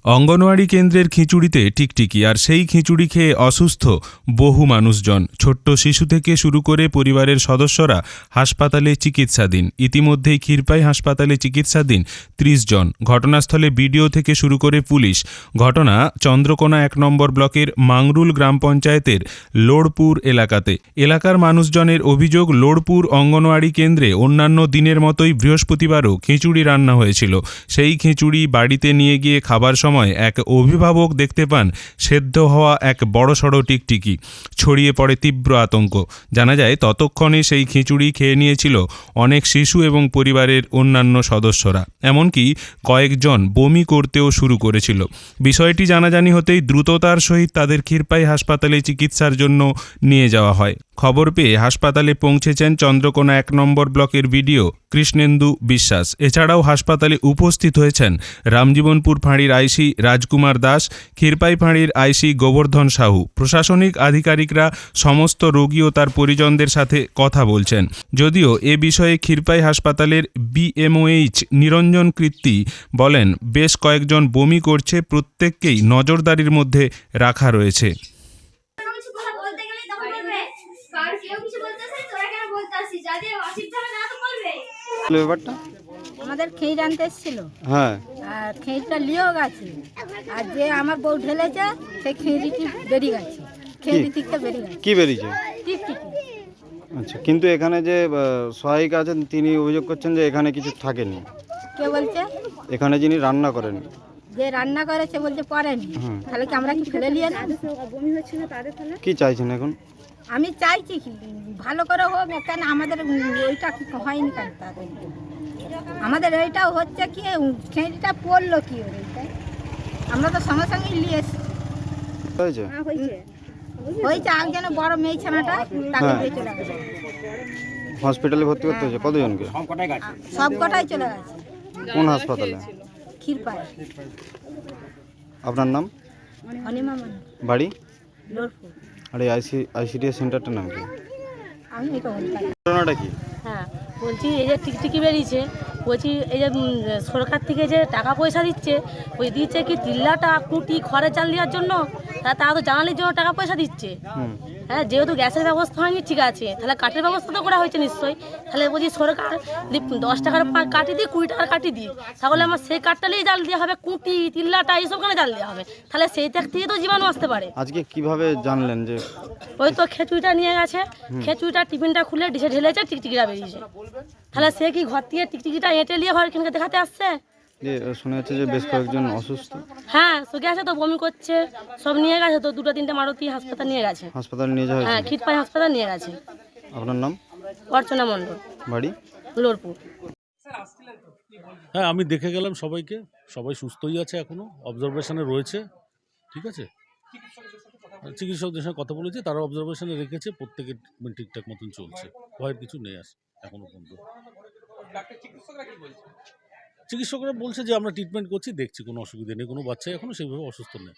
অঙ্গনওয়াড়ি কেন্দ্রের খিচুড়িতে টিকটিকি, আর সেই খিচুড়ি খেয়ে অসুস্থ বহু মানুষজন। ছোট্ট শিশু থেকে শুরু করে পরিবারের সদস্যরা হাসপাতালে চিকিৎসাধীন। ইতিমধ্যেই ক্ষীরপাই হাসপাতালে চিকিৎসাধীন ৩০ জন। ঘটনাস্থলে বিডিও থেকে শুরু করে পুলিশ। ঘটনা চন্দ্রকোনা ১ নম্বর ব্লকের মাংরুল গ্রাম পঞ্চায়েতের লোড়পুর এলাকাতে। এলাকার মানুষজনের অভিযোগ, লোড়পুর অঙ্গনওয়াড়ি কেন্দ্রে অন্যান্য দিনের মতোই বৃহস্পতিবারও খিচুড়ি রান্না হয়েছিল। সেই খিচুড়ি বাড়িতে নিয়ে গিয়ে খাবার সময় এক অভিভাবক দেখতে পান সেদ্ধ হওয়া এক বড়সড় টিকটিকি। ছড়িয়ে পড়ে তীব্র আতঙ্ক। জানা যায় ততক্ষণে সেই খিচুড়ি খেয়ে নিয়েছিল অনেক শিশু এবং পরিবারের অন্যান্য সদস্যরা। এমনকি কয়েকজন বমি করতেও শুরু করেছিল। বিষয়টি জানাজানি হতেই দ্রুততার সহিত তাদের ক্ষীরপাই হাসপাতালে চিকিৎসার জন্য নিয়ে যাওয়া হয়। খবর পেয়ে হাসপাতালে পৌঁছেছেন চন্দ্রকোনা ১ নম্বর ব্লকের বিডিও কৃষ্ণেন্দু বিশ্বাস। এছাড়াও হাসপাতালে উপস্থিত হয়েছেন রামজীবনপুর ফাঁড়ির আইসি রাজকুমার দাস, ক্ষীরপাই ফাঁড়ির আইসি গোবর্ধন সাহু। প্রশাসনিক আধিকারিকরা সমস্ত রোগী ও তার পরিজনদের সাথে কথা বলছেন। যদিও এ বিষয়ে ক্ষীরপাই হাসপাতালের বিএমওএইচ নিরঞ্জন কৃত্তি বলেন, বেশ কয়েকজন বমি করছে, প্রত্যেককেই নজরদারির মধ্যে রাখা রয়েছে। আমাদের খেয়ে আনতে এসেছিল, হ্যাঁ, আর খেঁড়িটা লিয়েও গেছে, আর যে আমার বউ ঢেলেছে সেই খেঁড়িটি বেরিয়ে গেছে, খেঁড়ি থেকে বেরিয়ে গেছে। কি বেরিয়েছে? টিকটিকি। আচ্ছা, কিন্তু এখানে যে সহায়িকা আছেন তিনি অভিযোগ করছেন যে এখানে কিছু থাকেনি। কে বলছে? এখানে যিনি রান্না করেন। যে রান্না করেছে বলছে করেনি, তাহলে কি আমরা কি ফেলে নিয়ে না? কি চাইছেন এখন? আমি চাইছি কি ভালো করে হোক, কেন আমাদের এইটা কি হয়নি কেন? তাদের আমাদের এইটাও হচ্ছে কি, খেঁড়িটা পড়লো কি ওর এইটাই, আমরা তো সঙ্গে সঙ্গে নিয়ে এসেছি। হয়েছে হয়েছে একজন বড় মেয়ে ছানাটা, তাকে দিয়ে চলে গেছে হসপিটালে ভর্তি করতে হয়েছে। কতজনকে? সব কটাই চলে গেছে। কোন হাসপাতালে? ক্ষীরপাই। আপনার নাম? অনিমা মানে বাড়ি? লোড়পুর। আর এই আইসিডিএস সেন্টারটার নাম কি? আমি এটা বলতে ঘটনাটা কি? হ্যাঁ, বলছি এই যে টিকটিকি বেরিয়েছে, বলছি এই যে সরকার থেকে যে টাকা পয়সা দিচ্ছে, ওই দিচ্ছে কি তিল্লাটা কুটি খড়ের চাল দেওয়ার জন্য, তারা তো জ্বালানির জন্য টাকা পয়সা দিচ্ছে। হ্যাঁ, যেহেতু গ্যাসের ব্যবস্থা হয়নি, ঠিক আছে, তাহলে কাঠের ব্যবস্থা তো করা হয়েছে নিশ্চয়ই। তাহলে বলছি সরকার 10 টাকার কাটি দিই, 20 টাকার কাটি দিই, তাহলে আমার সেই কাঠটালেই জাল দেওয়া হবে, কুটি তিল্লাটা এইসব কেন জাল দেওয়া হবে? তাহলে সেই ত্যাগ থেকে তো জীবাণু আসতে পারে। আজকে কিভাবে জানলেন যে? ওই তো খেচুড়িটা নিয়ে গেছে, খেচুড়িটা টিফিনটা খুলে ডিশে ঢেলেছে, টিকটিকিটা বেরিয়েছে। তাহলে সে কি ঘর থেকে টিকটিকিটা এঁটে নিয়ে ঘর এখানকে দেখাতে আসছে? যে শোনা যাচ্ছে যে বেশ কয়েকজন অসুস্থ। হ্যাঁ, তো গেছে তো, বমি করছে, সব নিয়ে গেছে তো, 2-3টে মারুতি হাসপাতাল নিয়ে গেছে। হাসপাতালে নিয়ে যাওয়া হ্যাঁ, হয়েছে। ক্ষীরপাই হাসপাতাল নিয়ে গেছে। আপনার নাম? অর্চনা মণ্ডল, বাড়ি? লোড়পুর। হ্যাঁ, আমি দেখে গেলাম সবাইকে, সবাই সুস্থই আছে, এখনও অবজারভেশনে রয়েছে। ঠিক আছে, চিকিৎসকদের সঙ্গে কথা বলেছি, তারা অবজারভেশনে রেখেছে, প্রত্যেকের ট্রিটমেন্ট ঠিকঠাক মতন চলছে, ভয়ের কিছু নেই এখনো পর্যন্ত। চিকিৎসকরা বলছে যে আমরা ট্রিটমেন্ট করছি, দেখছি, কোনো অসুবিধা নেই, কোনো বাচ্চাই এখনো সেইভাবে অসুস্থ নেই।